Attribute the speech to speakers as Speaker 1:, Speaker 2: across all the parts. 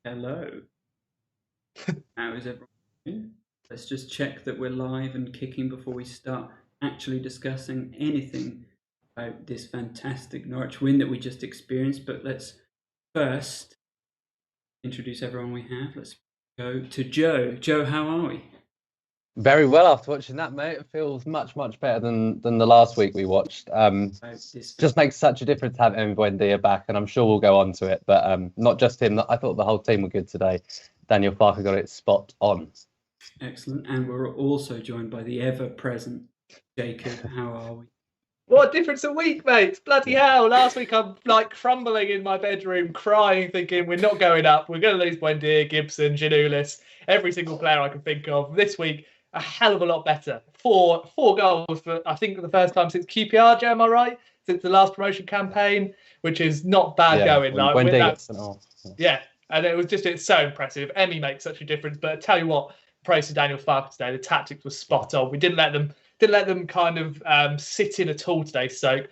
Speaker 1: Hello. How is everyone doing? Let's just check that we're live and kicking before we start actually discussing anything about this fantastic Norwich win that we just experienced. But let's first introduce everyone we have. Let's go to Joe. Joe, how are we?
Speaker 2: Very well after watching that, mate. It feels much better than the last week we watched. Just makes such a difference having Buendia back, and I'm sure we'll go on to it. But not just him. I thought the whole team were good today. Daniel Farker got it spot on.
Speaker 1: Excellent. And we're also joined by the ever-present Jacob. How are we?
Speaker 3: What a difference a week, mate. Bloody hell. Last week I'm like crumbling in my bedroom, crying, thinking we're not going up. We're going to lose Buendia, Gibson, Giannoulis, every single player I can think of. This week, a hell of a lot better. Four goals for, I think, the first time since QPR, Joe, am I right? Since the last promotion campaign, which is not bad going.
Speaker 2: Like Buendia gets sent off.
Speaker 3: Yeah, and it's so impressive. Emmy makes such a difference. But I tell you what, praise to Daniel Farker today. The tactics were spot on. We didn't let them kind of sit in at all today. So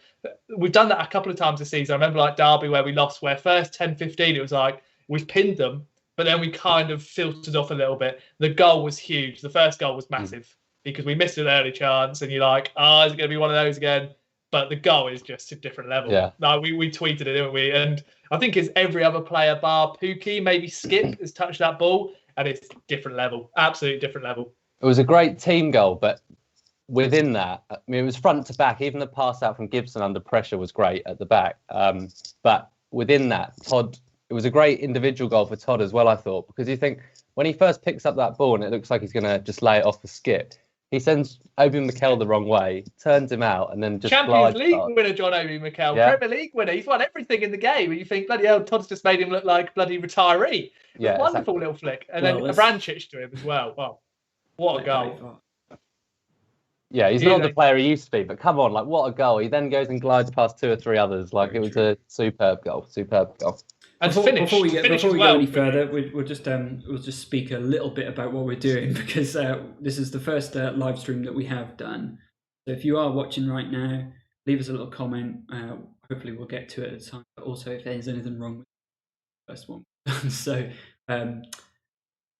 Speaker 3: we've done that a couple of times this season. I remember like Derby where we lost, where first 10-15 it was like we've pinned them, but then we kind of filtered off a little bit. The goal was huge. The first goal was massive because we missed an early chance, and you're like, is it going to be one of those again? But the goal is just a different level.
Speaker 2: Yeah.
Speaker 3: Like we tweeted it, didn't we? And I think it's every other player bar Pookie, maybe Skip, has touched that ball, and it's different level, absolutely different level.
Speaker 2: It was a great team goal, but within that, I mean, it was front to back. Even the pass out from Gibson under pressure was great at the back. But within that, Todd, it was a great individual goal for Todd as well, I thought, because you think when he first picks up that ball and it looks like he's going to just lay it off the Skip, he sends Obi Mikel the wrong way, turns him out, and then just
Speaker 3: Champions League winner John Obi Mikel, Premier League winner. He's won everything in the game. And you think, bloody hell, Todd's just made him look like bloody retiree. Yeah, wonderful little flick. And then Abrancic to him as well. Wow, what a goal.
Speaker 2: Yeah, he's not the player he used to be, but come on, like what a goal. He then goes and glides past two or three others. Like it was a superb goal.
Speaker 1: And before we go any further, we'll just speak a little bit about what we're doing because this is the first live stream that we have done. So if you are watching right now, leave us a little comment. Hopefully we'll get to it at the time. But also if there's anything wrong with the first one. So the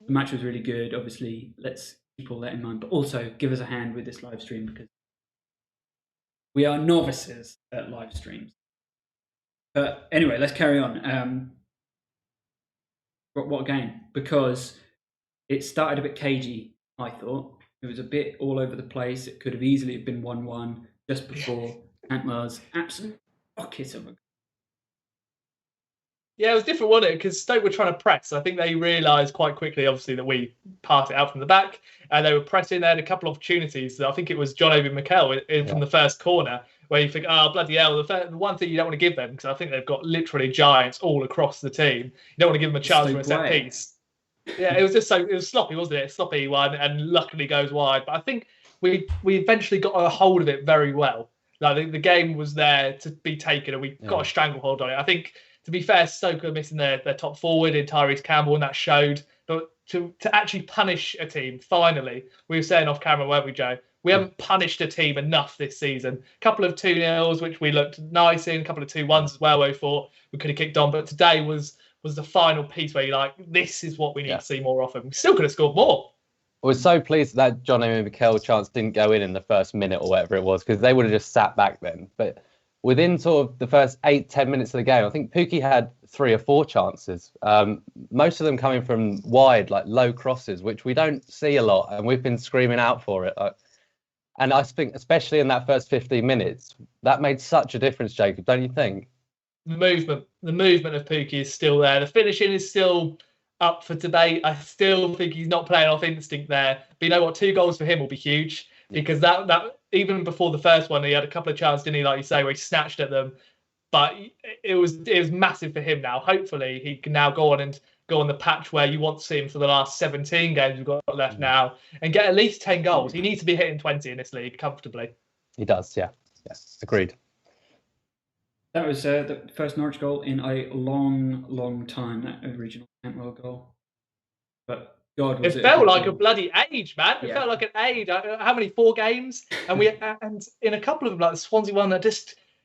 Speaker 1: match was really good. Obviously, let's keep all that in mind. But also give us a hand with this live stream because we are novices at live streams. But anyway, let's carry on. What a game, because it started a bit cagey, I thought. It was a bit all over the place. It could have easily been 1-1 just before Cantwell's absolute rocket of a goal.
Speaker 3: Yeah, it was different, wasn't it? Because Stoke were trying to press. I think they realised quite quickly, obviously, that we passed it out from the back, and they were pressing. They had a couple of opportunities. I think it was John Obi Mikel from the first corner, where you think, bloody hell, the one thing you don't want to give them, because I think they've got literally giants all across the team. You don't want to give them a chance for a set piece. Yeah, it was sloppy, wasn't it? A sloppy one, and luckily goes wide. But I think we eventually got a hold of it very well. Like the game was there to be taken, and we got a stranglehold on it. I think, to be fair, Stoke are missing their top forward in Tyrese Campbell, and that showed. But to actually punish a team, finally, we were saying off camera, weren't we, Joe? We haven't punished a team enough this season. A couple of 2-0s, which we looked nice in, a couple of 2-1s as well, where we thought we could have kicked on. But today was the final piece where you're like, this is what we need to see more often. We still could have scored more.
Speaker 2: I was so pleased that John Obi Mikel chance didn't go in the first minute or whatever it was, because they would have just sat back then. But within sort of the first 8-10 minutes of the game, I think Pookie had 3 or 4 chances. Most of them coming from wide, like low crosses, which we don't see a lot, and we've been screaming out for it. And I think, especially in that first 15 minutes, that made such a difference, Jacob, don't you think?
Speaker 3: The movement of Pookie is still there. The finishing is still up for debate. I still think he's not playing off instinct there. But you know what? 2 goals for him will be huge, because that even before the first one, he had a couple of chances, didn't he? Like you say, where he snatched at them. But it was massive for him now. Hopefully, he can now go on the patch where you want to see him for the last 17 games we've got left now and get at least 10 goals. He needs to be hitting 20 in this league comfortably.
Speaker 2: He does, yeah. Agreed.
Speaker 1: That was the first Norwich goal in a long time, that original Cantwell goal. But God,
Speaker 3: it felt like a bloody age, man. It felt like an age. How many? 4 games? And and in a couple of them, like the Swansea one,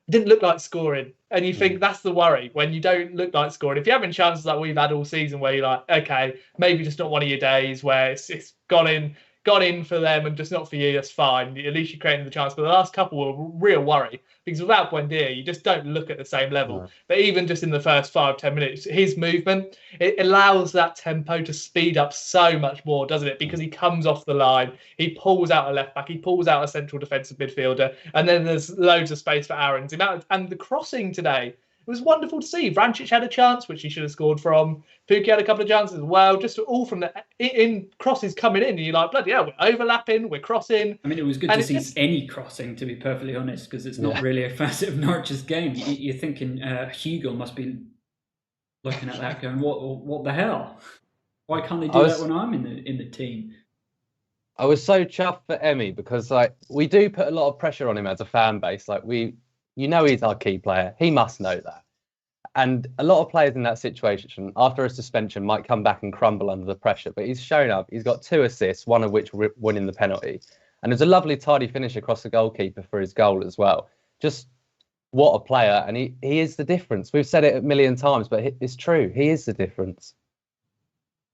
Speaker 3: didn't look like scoring. And you think that's the worry when you don't look like scoring. If you're having chances like we've had all season where you're like, okay, maybe just not one of your days where it's gone in for them and just not for you, that's fine. At least you're creating the chance. But the last couple were a real worry because without Buendia, you just don't look at the same level. No. But even just in the first 5-10 minutes, his movement, it allows that tempo to speed up so much more, doesn't it? Because he comes off the line, he pulls out a left back, he pulls out a central defensive midfielder, and then there's loads of space for Aaron's. And the crossing today, it was wonderful to see. Vrancic had a chance, which he should have scored from. Pukki had a couple of chances as well, just all from in crosses coming in. And you're like, bloody hell, we're overlapping, we're crossing.
Speaker 1: I mean, it was good to see any crossing, to be perfectly honest, because it's not really a facet of Norwich's game. You're thinking Hugo must be looking at that going, what the hell? Why can't they do that when I'm in the team?
Speaker 2: I was so chuffed for Emmy because we do put a lot of pressure on him as a fan base. He's our key player. He must know that. And a lot of players in that situation, after a suspension, might come back and crumble under the pressure. But he's shown up. He's got 2 assists, one of which winning the penalty. And it was a lovely, tidy finish across the goalkeeper for his goal as well. Just what a player. And he is the difference. We've said it a million times, but it's true. He is the difference.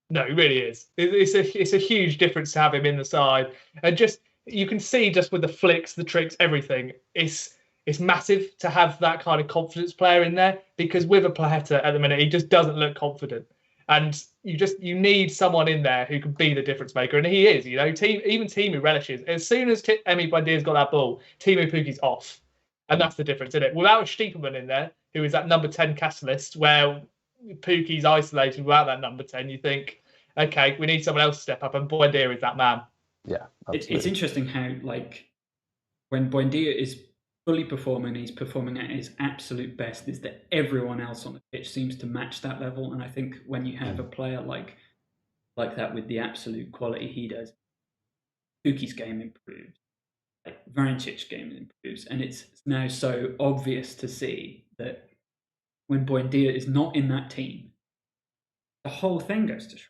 Speaker 3: No, he really is. It's a huge difference to have him in the side. And just you can see just with the flicks, the tricks, everything, it's massive to have that kind of confidence player in there because with a Plaheta at the minute, he just doesn't look confident. And you need someone in there who can be the difference maker. And he is, even Timu relishes. As soon as Emi Buendia's got that ball, Timu Pukki's off. And that's the difference, isn't it? Without Stiepermann in there, who is that number 10 catalyst, where Pukki's isolated without that number 10, you think, okay, we need someone else to step up. And Buendia is that man.
Speaker 2: Yeah,
Speaker 1: it's interesting how, when Buendia is fully performing, he's performing at his absolute best, is that everyone else on the pitch seems to match that level. And I think when you have a player like that with the absolute quality he does, Pukki's game improves, Vrancic's game improves, and it's now so obvious to see that when Buendia is not in that team, the whole thing goes to shit.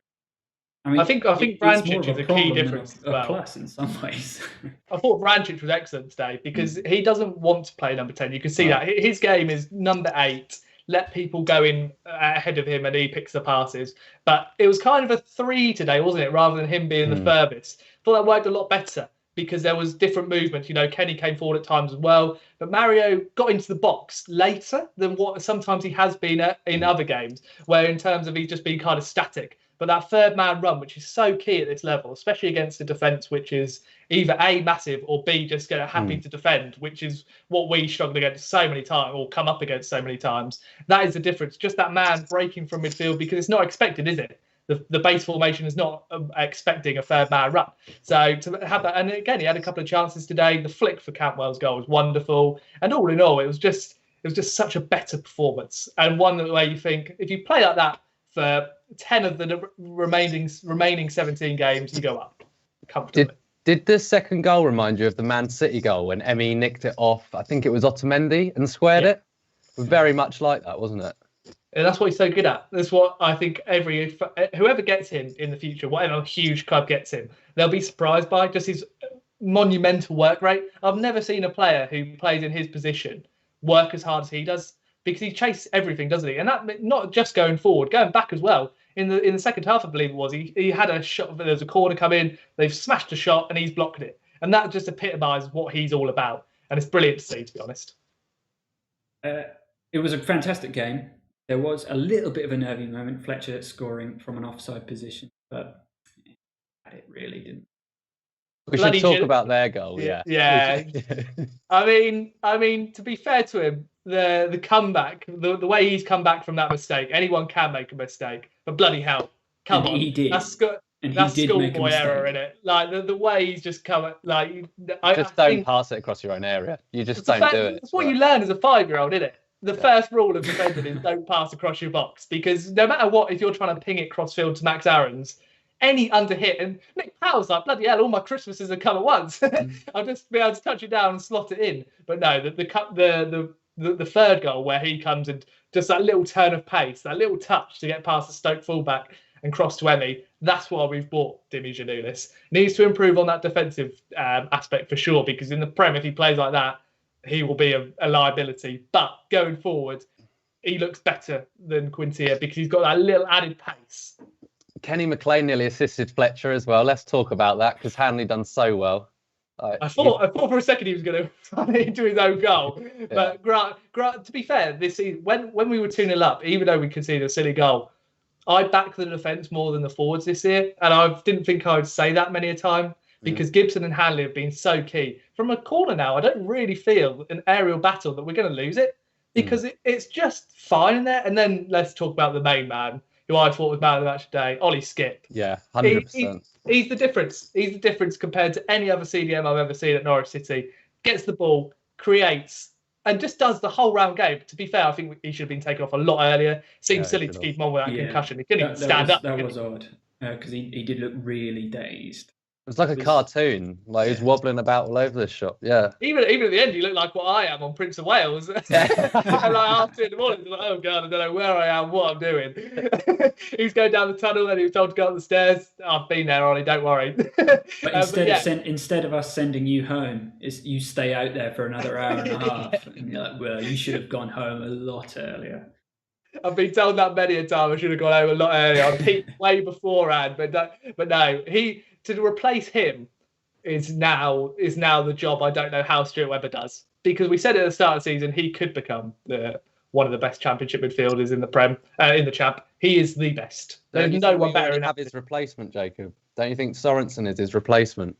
Speaker 3: I think Vrancic is a key difference as well.
Speaker 1: Plus in some ways.
Speaker 3: I thought Vrancic was excellent today because he doesn't want to play number 10. You can see that. His game is number 8. Let people go in ahead of him and he picks the passes. But it was kind of a 3 today, wasn't it? Rather than him being the furthest. I thought that worked a lot better because there was different movement. Kenny came forward at times as well. But Mario got into the box later than what sometimes he has been in other games, where in terms of he's just been kind of static. But that third man run, which is so key at this level, especially against a defence which is either A, massive, or B, just happy to defend, which is what we struggled against so many times, or come up against so many times. That is the difference. Just that man breaking from midfield, because it's not expected, is it? The base formation is not expecting a third man run. So to have that, and again, he had a couple of chances today. The flick for Cantwell's goal was wonderful. And all in all, it was just such a better performance. And one where you think, if you play like that for 10 of the remaining 17 games, you go up comfortably.
Speaker 2: Did the second goal remind you of the Man City goal when Emmy nicked it off? I think it was Otamendi and squared it. Very much like that, wasn't it?
Speaker 3: And that's what he's so good at. That's what I think whoever gets him in the future, whatever huge club gets him, they'll be surprised by just his monumental work rate. I've never seen a player who plays in his position work as hard as he does. Because he chases everything, doesn't he? And that not just going forward, going back as well. In the second half, I believe it was, he had a shot. There's a corner come in. They've smashed a shot and he's blocked it. And that just epitomises what he's all about. And it's brilliant to see, to be honest.
Speaker 1: It was a fantastic game. There was a little bit of a nervy moment. Fletcher scoring from an offside position, but it really didn't.
Speaker 2: We should talk about their goal.
Speaker 3: Yeah. I mean, to be fair to him, the comeback, the way he's come back from that mistake, anyone can make a mistake, but bloody hell, come on,
Speaker 1: he did.
Speaker 3: That's schoolboy error in it. The way he's just come,
Speaker 2: don't pass it across your own area. You just don't do it.
Speaker 3: That's what you learn as a 5-year-old, isn't it? The first rule of defending is don't pass across your box, because no matter what, if you're trying to ping it crossfield to Max Aarons, any under hit, and Nick Powell's like, bloody hell, all my Christmases have come at once. I'll just be able to touch it down and slot it in. But no, the third goal where he comes and just that little turn of pace, that little touch to get past the Stoke fullback and cross to Emmy, that's why we've bought Dimi Giannoulis. Needs to improve on that defensive aspect for sure, because in the Prem, if he plays like that, he will be a liability. But going forward, he looks better than Quintia because he's got that little added pace.
Speaker 2: Kenny McLean nearly assisted Fletcher as well. Let's talk about that because Hanley done so well.
Speaker 3: I thought for a second he was going to run into his own goal. But Grant, to be fair, this season, when we were 2-0 up, even though we conceded a silly goal, I backed the defence more than the forwards this year. And I didn't think I would say that many a time because Gibson and Hanley have been so key. From a corner now, I don't really feel an aerial battle that we're going to lose it because it's just fine in there. And then let's talk about the main man, who I thought was man of the match today, Ollie Skipp.
Speaker 2: Yeah, 100%.
Speaker 3: He's the difference. He's the difference compared to any other CDM I've ever seen at Norwich City. Gets the ball, creates, and just does the whole round game. To be fair, I think he should have been taken off a lot earlier. Seems silly to keep him on with that concussion. He couldn't even stand up.
Speaker 1: That was odd because he did look really dazed.
Speaker 2: It was like a cartoon. Like he was wobbling about all over the shop. Yeah.
Speaker 3: Even at the end, he looked like what I am on Prince of Wales. Like half 2 in the morning, like, oh god, I don't know where I am, what I'm doing. He's going down the tunnel, and he was told to go up the stairs. I've been there, Ollie. Don't worry.
Speaker 1: But instead of us sending you home, you stay out there for another hour and a half. And you're like, well, you should have gone home a lot earlier.
Speaker 3: I've been told that many a time. I should have gone home a lot earlier. I peaked way beforehand, but no, to replace him is now the job. I don't know how Stuart Webber does, because we said at the start of the season he could become one of the best Championship midfielders in the Prem, in the Champ. He is the best. There's no one better than
Speaker 2: his replacement, Jacob. Don't you think Sorensen is his replacement?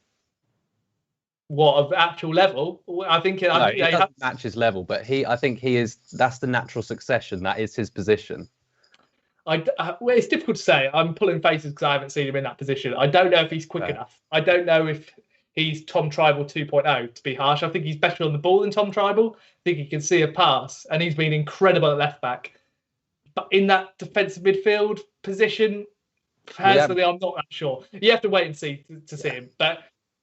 Speaker 3: What, of actual level? I think
Speaker 2: he doesn't match his level, but I think he is. That's the natural succession. That is his position.
Speaker 3: Well, it's difficult to say. I'm pulling faces because I haven't seen him in that position. I don't know if he's quick enough. I don't know if he's Tom Tribal 2.0, to be harsh. I think he's better on the ball than Tom Tribal. I think he can see a pass, and he's been incredible at left back. But in that defensive midfield position, personally, I'm not that sure. You have to wait and see to see him. But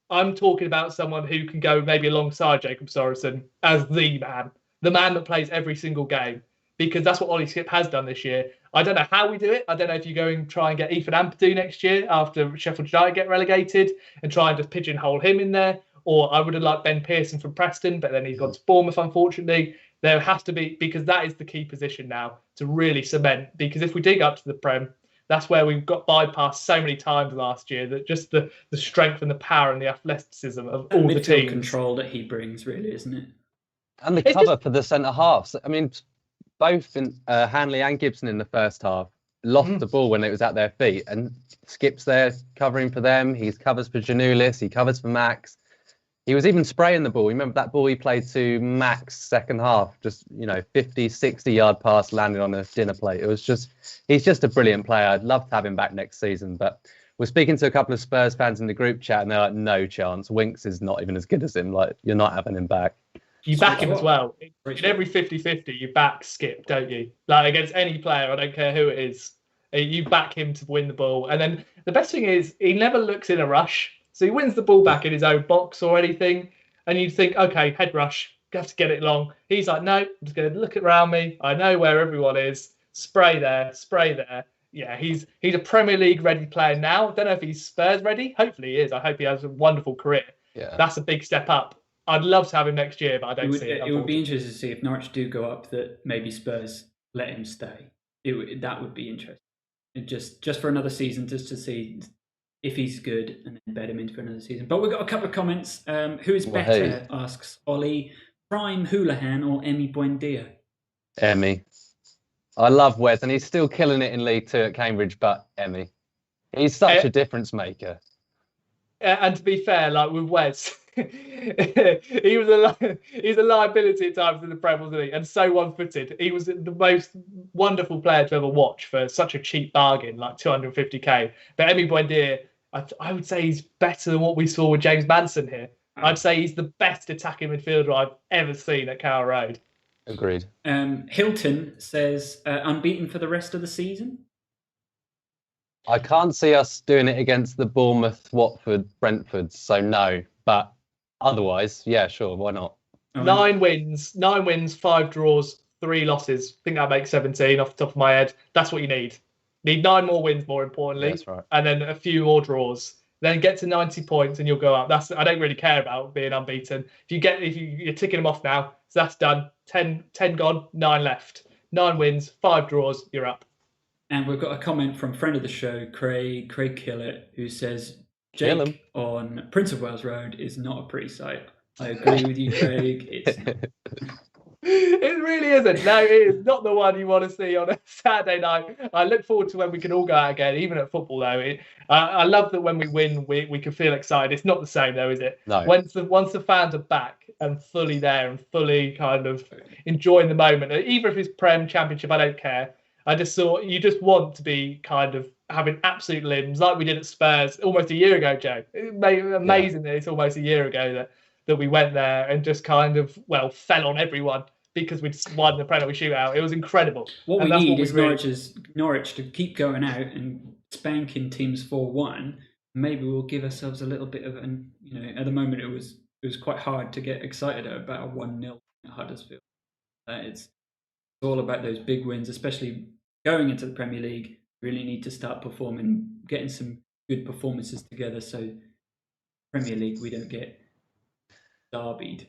Speaker 3: I'm talking about someone who can go maybe alongside Jacob Sorensen as the man that plays every single game, because that's what Ollie Skipp has done this year. I don't know how we do it. I don't know if you go and try and get Ethan Ampadu next year after Sheffield United get relegated and try and just pigeonhole him in there. Or I would have liked Ben Pearson from Preston, but then he's gone to Bournemouth, unfortunately. There has to be, because that is the key position now to really cement. Because if we dig up to the Prem, that's where we've got bypassed so many times last year, that just the strength and the power and the athleticism of all the teams.
Speaker 1: Control that he brings, really, isn't it?
Speaker 2: And the cover for the centre halves. I mean, both Hanley and Gibson in the first half lost the ball when it was at their feet, and Skip's there covering for them. He covers for Janulis, he covers for Max. He was even spraying the ball. Remember that ball he played to Max second half, just 50, 60 yard pass landing on a dinner plate. He's just a brilliant player. I'd love to have him back next season, but we're speaking to a couple of Spurs fans in the group chat, and they're like, no chance. Winks is not even as good as him. Like, you're not having him back.
Speaker 3: You back him as well. In every 50-50, you back Skipp, don't you? Like, against any player, I don't care who it is. You back him to win the ball. And then the best thing is, he never looks in a rush. So he wins the ball back in his own box or anything. And you think, okay, head rush, you have to get it long. He's like, no, I'm just going to look around me. I know where everyone is. Spray there, spray there. Yeah, he's a Premier League ready player now. I don't know if he's Spurs ready. Hopefully he is. I hope he has a wonderful career.
Speaker 2: Yeah.
Speaker 3: That's a big step up. I'd love to have him next year, but I don't see it.
Speaker 1: It would be interesting to see if Norwich do go up, that maybe Spurs let him stay. That would be interesting. Just for another season, just to see if he's good and then bed him in for another season. But we've got a couple of comments. Who is better, asks Ollie, Prime Houlihan or Emi Buendia?
Speaker 2: Emi. I love Wes, and he's still killing it in League Two at Cambridge, but Emi. He's such a difference maker.
Speaker 3: And to be fair, like with Wes, he's a liability at times in the Prem, wasn't he? And so one-footed. He was the most wonderful player to ever watch for such a cheap bargain, like 250k. But Emi Buendia, I would say he's better than what we saw with James Manson here. I'd say he's the best attacking midfielder I've ever seen at Carrow Road.
Speaker 2: Agreed.
Speaker 1: Hilton says unbeaten for the rest of the season.
Speaker 2: I can't see us doing it against the Bournemouth, Watford, Brentford, so no. But otherwise, yeah, sure, why not?
Speaker 3: 9 wins, 5 draws, 3 losses. I think that makes 17 off the top of my head. That's what you need. Need 9 more wins, more importantly.
Speaker 2: That's right.
Speaker 3: And then a few more draws. then get to 90 points and you'll go up. I don't really care about being unbeaten. You're ticking them off now, so that's done. 10 gone, 9 left. 9 wins, 5 draws, you're up.
Speaker 1: And we've got a comment from friend of the show, Craig Killett, who says Jake on Prince of Wales Road is not a pretty sight. I agree with you, Craig. It's not.
Speaker 3: It really isn't. No, it is not the one you want to see on a Saturday night. I look forward to when we can all go out again, even at football, though. I love that when we win, we can feel excited. It's not the same, though, is it?
Speaker 2: No.
Speaker 3: Once the fans are back and fully there and fully kind of enjoying the moment, even if it's Prem, Championship, I don't care. I just thought you just want to be kind of having absolute limbs like we did at Spurs almost a year ago, Joe. Amazing that it's almost a year ago that we went there and just kind of, fell on everyone because we'd won the penalty shootout. It was incredible.
Speaker 1: What we need is Norwich to keep going out and spanking teams 4-1. Maybe we'll give ourselves a little bit of an, at the moment it was quite hard to get excited about a 1-0 at Huddersfield. It's all about those big wins, especially going into the Premier League. Really need to start performing, getting some good performances together so Premier League we don't get derbied.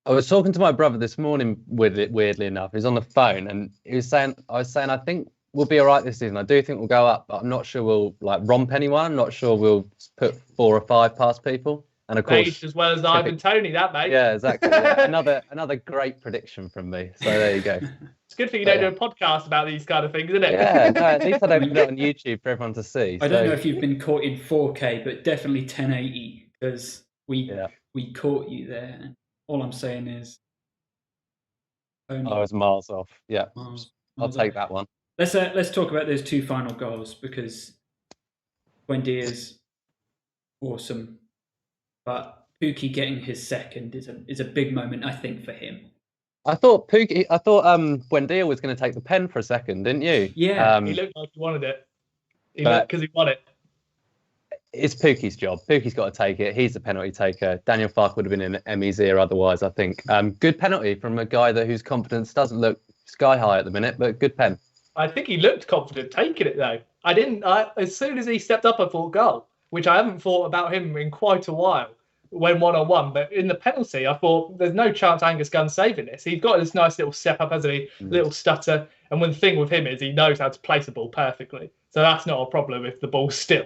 Speaker 2: I was talking to my brother this morning, weirdly enough. He's on the phone and I was saying, I think we'll be all right this season. I do think we'll go up, but I'm not sure we'll romp anyone. I'm not sure we'll put 4 or 5 past people. And of course,
Speaker 3: as well as Ivan Toney, that mate.
Speaker 2: Yeah, exactly. Yeah. Another great prediction from me. So there you go.
Speaker 3: It's good for you don't do a podcast about these kind of things, isn't it?
Speaker 2: Yeah, no, at least I don't put it on YouTube for everyone to see.
Speaker 1: I don't know if you've been caught in 4K, but definitely 1080 because we caught you there. And all I'm saying is,
Speaker 2: I was miles off. Yeah, I'll take that one.
Speaker 1: Let's talk about those 2 final goals because Buendia is awesome. But Pukki getting his second is a big moment, I think, for him.
Speaker 2: I thought Buendia was going to take the pen for a second, didn't you?
Speaker 3: Yeah, he looked like he wanted it. Because he won it.
Speaker 2: It's Pukki's job. Pukki's got to take it. He's the penalty taker. Daniel Farke would have been in Emmy's ear otherwise, I think. Good penalty from a guy whose confidence doesn't look sky high at the minute, but good pen.
Speaker 3: I think he looked confident taking it, though. As soon as he stepped up, I thought goal, which I haven't thought about him in quite a while when 1-on-1. But in the penalty, I thought there's no chance Angus Gunn's saving this. He's got this nice little step up, hasn't he? Little stutter. And the thing with him is he knows how to place the ball perfectly. So that's not a problem if the ball's still.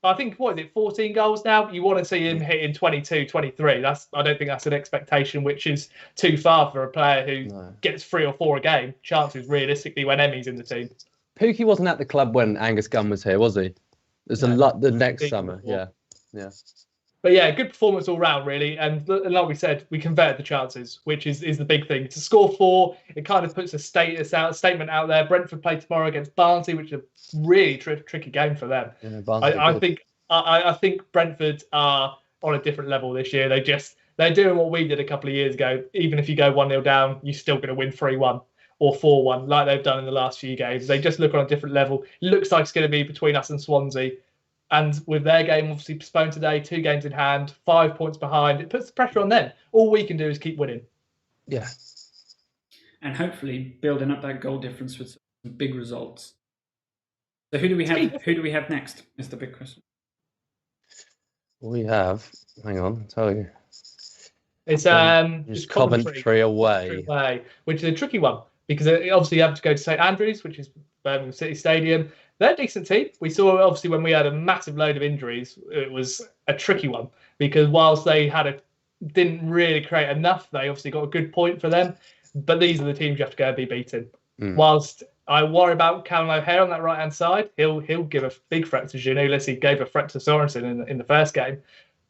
Speaker 3: I think, 14 goals now? You want to see him hitting 22, 23. I don't think that's an expectation which is too far for a player who gets 3 or 4 a game. Chances realistically when Emmy's in the team.
Speaker 2: Pukki wasn't at the club when Angus Gunn was here, was he? There's a lot the next summer. Yeah.
Speaker 3: But yeah, good performance all round, really. And like we said, we converted the chances, which is the big thing. To score 4, it kind of puts a statement out there. Brentford play tomorrow against Barnsley, which is a really tricky game for them. Yeah, I think Brentford are on a different level this year. They're doing what we did a couple of years ago. Even if you go 1-0 down, you're still going to win 3-1 or 4-1, like they've done in the last few games. They just look on a different level. Looks like it's going to be between us and Swansea. And with their game obviously postponed today, 2 games in hand, 5 points behind, it puts the pressure on them. All we can do is keep winning.
Speaker 2: Yeah.
Speaker 1: And hopefully building up that goal difference with some big results. So who do we have next is the big question.
Speaker 2: We have, hang on, I'll tell you.
Speaker 3: It's
Speaker 2: Coventry away,
Speaker 3: which is a tricky one because obviously you have to go to St Andrews, which is Birmingham City Stadium. They're a decent team. We saw obviously when we had a massive load of injuries, it was a tricky one because whilst they didn't really create enough, they obviously got a good point for them. But these are the teams you have to go and be beaten. Whilst I worry about Callum O'Hare on that right hand side, he'll give a big threat to Giannoulis. He gave a threat to Sorensen in the first game.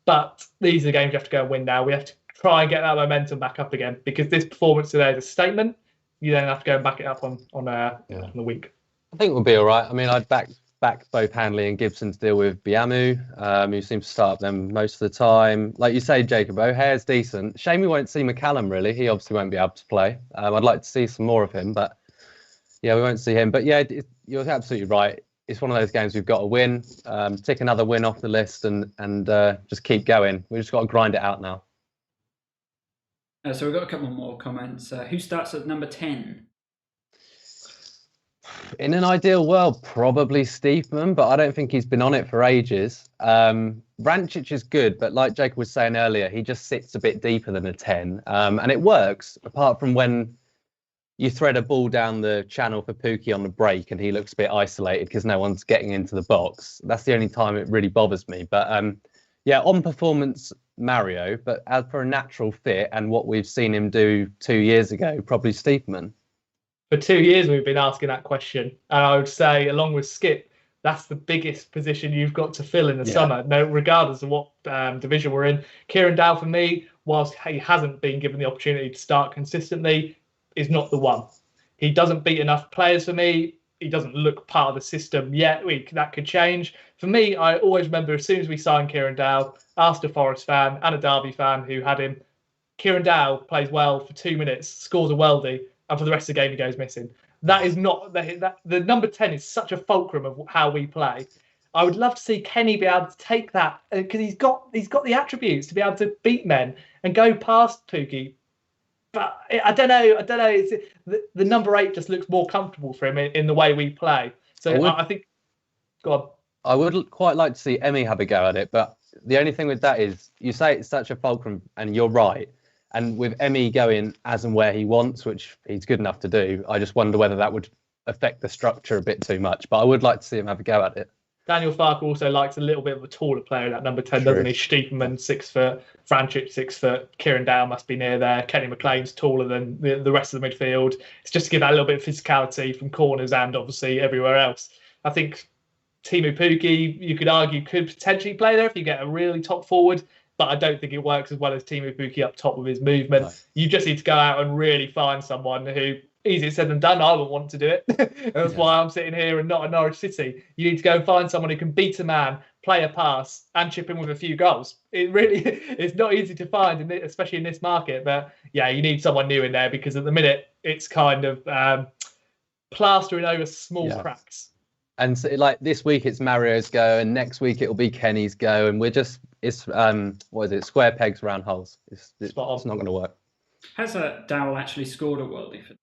Speaker 3: But these are the games you have to go and win now. We have to try and get that momentum back up again because this performance today is a statement. You then have to go and back it up on the week.
Speaker 2: I think we'll be all right. I mean, I'd back both Hanley and Gibson to deal with Biamu, who seems to start them most of the time. Like you say, Jacob, O'Hare's decent. Shame we won't see McCallum, really. He obviously won't be able to play. I'd like to see some more of him, but yeah, we won't see him. But yeah, you're absolutely right. It's one of those games we've got to win, tick another win off the list and just keep going. We've just got to grind it out now.
Speaker 1: So we've got a couple more comments. Who starts at number 10?
Speaker 2: In an ideal world, probably Steveman, but I don't think he's been on it for ages. Vrancic is good, but like Jacob was saying earlier, he just sits a bit deeper than a 10. And it works, apart from when you thread a ball down the channel for Pukki on the break and he looks a bit isolated because no one's getting into the box. That's the only time it really bothers me. But yeah, on performance, Mario, but as for a natural fit and what we've seen him do 2 years ago, probably Steveman.
Speaker 3: For 2 years, we've been asking that question. And I would say, along with Skip, that's the biggest position you've got to fill in the summer, no, regardless of what division we're in. Kieran Dow, for me, whilst he hasn't been given the opportunity to start consistently, is not the one. He doesn't beat enough players for me. He doesn't look part of the system yet. That could change. For me, I always remember as soon as we signed Kieran Dow, asked a Forest fan and a Derby fan who had him, Kieran Dow plays well for 2 minutes, scores a worldie, and for the rest of the game he goes missing. That is not the number 10 is such a fulcrum of how we play. I would love to see Kenny be able to take that because he's got the attributes to be able to beat men and go past Pukki. But I don't know. It's, the number 8 just looks more comfortable for him in the way we play. So I think. Go on.
Speaker 2: I would quite like to see Emmy have a go at it, but the only thing with that is you say it's such a fulcrum, and you're right. And with Emmy going as and where he wants, which he's good enough to do, I just wonder whether that would affect the structure a bit too much. But I would like to see him have a go at it.
Speaker 3: Daniel Farke also likes a little bit of a taller player, that number 10, doesn't he? Stiepermann, 6 foot. Vrancic, 6 foot. Kieran Dow must be near there. Kenny McLean's taller than the rest of the midfield. It's just to give that a little bit of physicality from corners and obviously everywhere else. I think Teemu Pukki, you could argue, could potentially play there if you get a really top forward, but I don't think it works as well as Teemu Pukki up top with his movement. No. You just need to go out and really find someone who, easier said than done, I would want to do it. That's why I'm sitting here and not at Norwich City. You need to go and find someone who can beat a man, play a pass, and chip in with a few goals. It really, it's not easy to find, especially in this market. But yeah, you need someone new in there because at the minute it's kind of plastering over small cracks.
Speaker 2: And so, like this week it's Mario's go, and next week it'll be Kenny's go, and it's what is it? Square pegs, round holes. It's not going to work.
Speaker 1: Has Dowell actually scored a worldie for?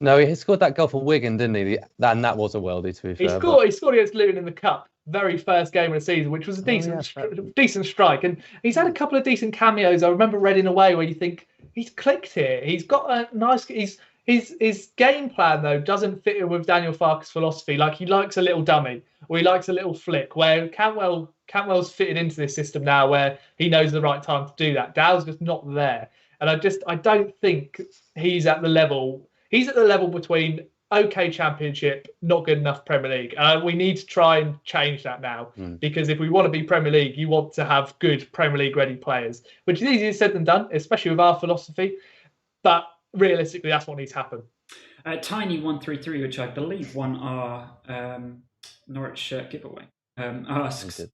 Speaker 2: No, he scored that goal for Wigan, didn't he? And that was a worldie, to be fair.
Speaker 3: He scored against Luton in the Cup, very first game of the season, which was a decent strike. And he's had a couple of decent cameos. I remember Reading away where you think he's clicked here. He's got a nice. His game plan though doesn't fit in with Daniel Farke's philosophy. Like he likes a little dummy or he likes a little flick. Where Cantwell's fitted into this system now, where he knows the right time to do that. Dow's just not there, and I don't think he's at the level. He's at the level between okay Championship, not good enough Premier League. We need to try and change that now because if we want to be Premier League, you want to have good Premier League ready players, which is easier said than done, especially with our philosophy. But realistically, that's what needs to happen.
Speaker 1: Tiny133, which I believe won our Norwich shirt giveaway, asks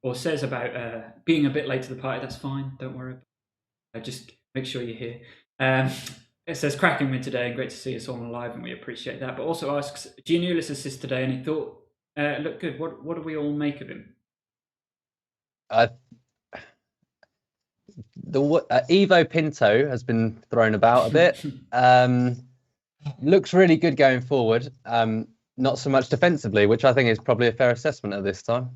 Speaker 1: or says about being a bit late to the party. That's fine, don't worry. Just make sure you're here. It says cracking win today and great to see us all alive, and we appreciate that. But also asks, Giannoulis assist today, and he thought looked good. What do we all make of him?
Speaker 2: Evo Pinto has been thrown about a bit. Looks really good going forward. Not so much defensively, which I think is probably a fair assessment at this time.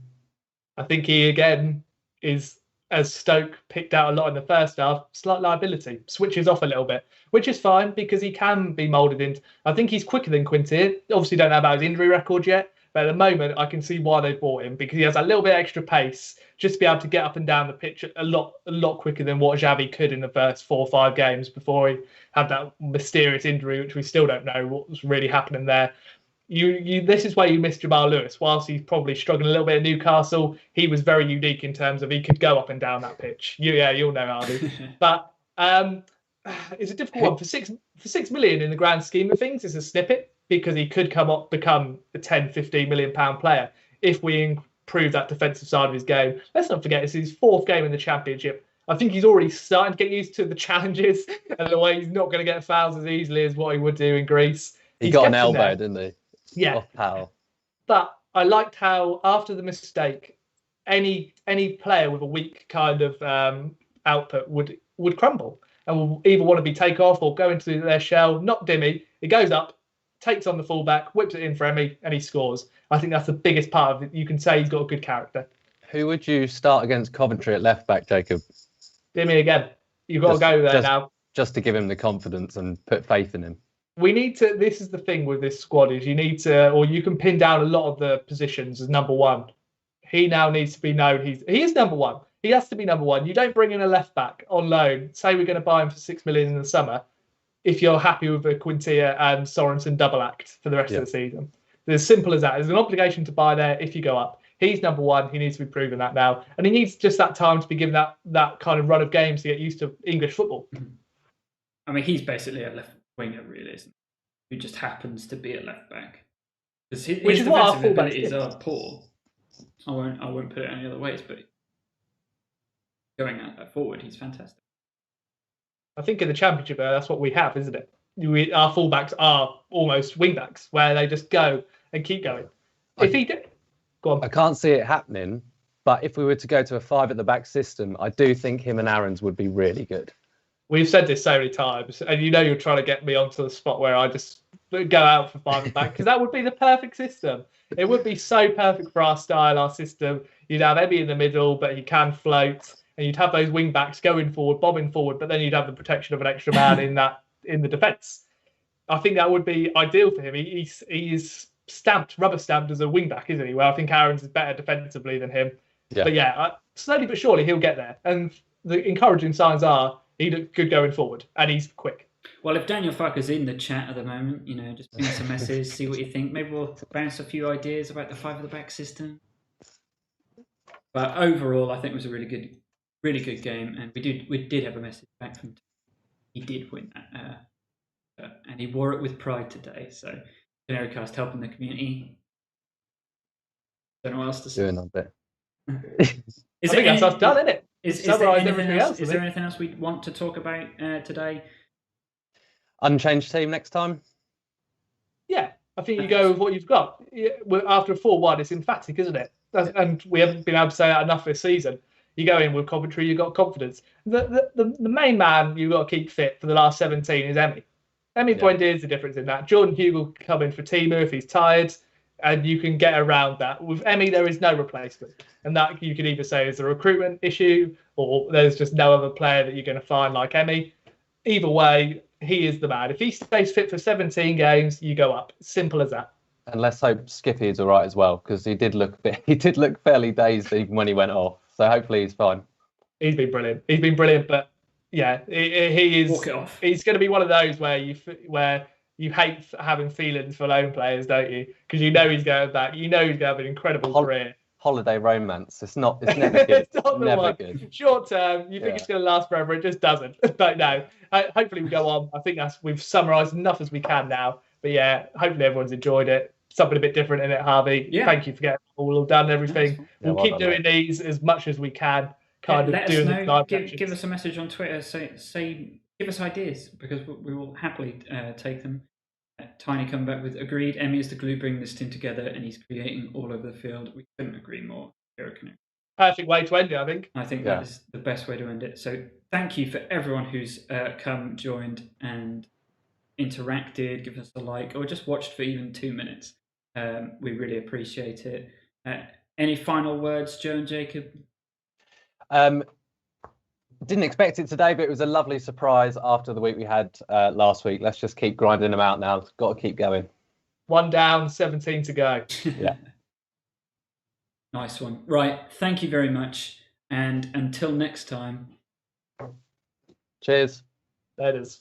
Speaker 3: I think he again is, as Stoke picked out a lot in the first half, slight liability, switches off a little bit, which is fine because he can be moulded into. I think he's quicker than Quintin. Obviously, don't know about his injury record yet, but at the moment, I can see why they bought him because he has a little bit extra pace, just to be able to get up and down the pitch a lot quicker than what Xavi could in the first 4 or 5 games before he had that mysterious injury, which we still don't know what was really happening there. This is where you miss Jamal Lewis. Whilst he's probably struggling a little bit at Newcastle, he was very unique in terms of he could go up and down that pitch. You'll know, Hardy. But it's a difficult one. For 6 million in the grand scheme of things, it's a snippet because he could become a 10, 15 million pound player if we improve that defensive side of his game. Let's not forget, it's his 4th game in the Championship. I think he's already starting to get used to the challenges and the way he's not going to get fouls as easily as what he would do in Greece.
Speaker 2: He got an elbow, didn't he?
Speaker 3: Yeah.
Speaker 2: Off Powell.
Speaker 3: But I liked how after the mistake, any player with a weak kind of output would crumble and will either want to be take off or go into their shell. Not Dimmy. He goes up, takes on the fullback, whips it in for Emmy, and he scores. I think that's the biggest part of it. You can say he's got a good character.
Speaker 2: Who would you start against Coventry at left back, Jacob?
Speaker 3: Do me again. You've got to go there now.
Speaker 2: Just to give him the confidence and put faith in him.
Speaker 3: We need to. This is the thing with this squad is you need to, or you can pin down a lot of the positions as number one. He now needs to be known. He is number one. He has to be number one. You don't bring in a left back on loan. Say we're going to buy him for $6 million in the summer. If you're happy with the Quintilla and Sorensen double act for the rest of the season, it's as simple as that. There's an obligation to buy there if you go up. He's number one. He needs to be proving that now, and he needs just that time to be given that kind of run of games to get used to English football.
Speaker 1: I mean, he's basically a left winger, really, isn't he? Who just happens to be a left back. His defensive abilities are poor. I won't put it any other ways, but going out forward, he's fantastic. I
Speaker 3: think in the Championship, that's what we have, isn't it? Our fullbacks are almost wingbacks, where they just go and keep going. If he did, go on.
Speaker 2: I can't see it happening, but if we were to go to a 5 at the back system, I do think him and Aaron's would be really good.
Speaker 3: We've said this so many times, and you're trying to get me onto the spot where I just go out for 5 at the back, because that would be the perfect system. It would be so perfect for our style, our system. You'd have Emmy in the middle, but he can float, and you'd have those wing backs going forward, bobbing forward, but then you'd have the protection of an extra man in the defence. I think that would be ideal for him. He's rubber stamped as a wing back, isn't he? Well, I think Aaron's is better defensively than him. Yeah. But yeah, slowly but surely he'll get there. And the encouraging signs are he looked good going forward, and he's quick.
Speaker 1: Well, if Daniel Farker's in the chat at the moment, just bring us a message, see what you think. Maybe we'll bounce a few ideas about the 5 at the back system. But overall, I think it was a really good game, and we did have a message back from. He did win that, and he wore it with pride today. So, Canary Cast helping the community. Don't know what else to say.
Speaker 2: Doing a bit.
Speaker 3: I think that's us done, isn't it?
Speaker 1: Is there anything else we want to talk about today?
Speaker 2: Unchanged team next time?
Speaker 3: Yeah, I think you go with what you've got. After a 4-1, it's emphatic, isn't it? And we haven't been able to say that enough this season. You go in with Coventry, you've got confidence. The main man you've got to keep fit for the last 17 is Emmy. Buendia is the difference in that. Jordan Hugh will come in for Timu if he's tired, and you can get around that. With Emmy, there is no replacement. And that you can either say is a recruitment issue, or there's just no other player that you're going to find like Emmy. Either way, he is the man. If he stays fit for 17 games, you go up. Simple as that.
Speaker 2: And let's hope Skippy is all right as well, because he did look fairly dazed even when he went off. So hopefully he's fine.
Speaker 3: He's been brilliant. But yeah, he is.
Speaker 1: Walk it off.
Speaker 3: He's going to be one of those where you hate having feelings for lone players, don't you? Because he's going back. He's going to have an incredible career.
Speaker 2: Holiday romance. It's never good.
Speaker 3: It's not never good. Short term, you think it's going to last forever. It just doesn't. But no, hopefully we go on. I think we've summarised enough as we can now. But yeah, hopefully everyone's enjoyed it. Something a bit different in it, Harvey. Yeah. Thank you for getting all done and everything. We'll keep doing these as much as we can.
Speaker 1: Let us know. Give us a message on Twitter. Say give us ideas, because we will happily take them. Tiny come back with agreed. Emmy is the glue bringing this team together, and he's creating all over the field. We couldn't agree more.
Speaker 3: Perfect way to end it, I think.
Speaker 1: I think that is the best way to end it. So thank you for everyone who's come, joined, and interacted, given us a like, or just watched for even 2 minutes. We really appreciate it. Any final words, Joe and Jacob?
Speaker 2: Didn't expect it today, but it was a lovely surprise after the week we had last week. Let's just keep grinding them out now. Got to keep going.
Speaker 3: 1 down, 17 to go.
Speaker 2: Yeah.
Speaker 1: Nice one. Right. Thank you very much. And until next time.
Speaker 2: Cheers.
Speaker 3: That is.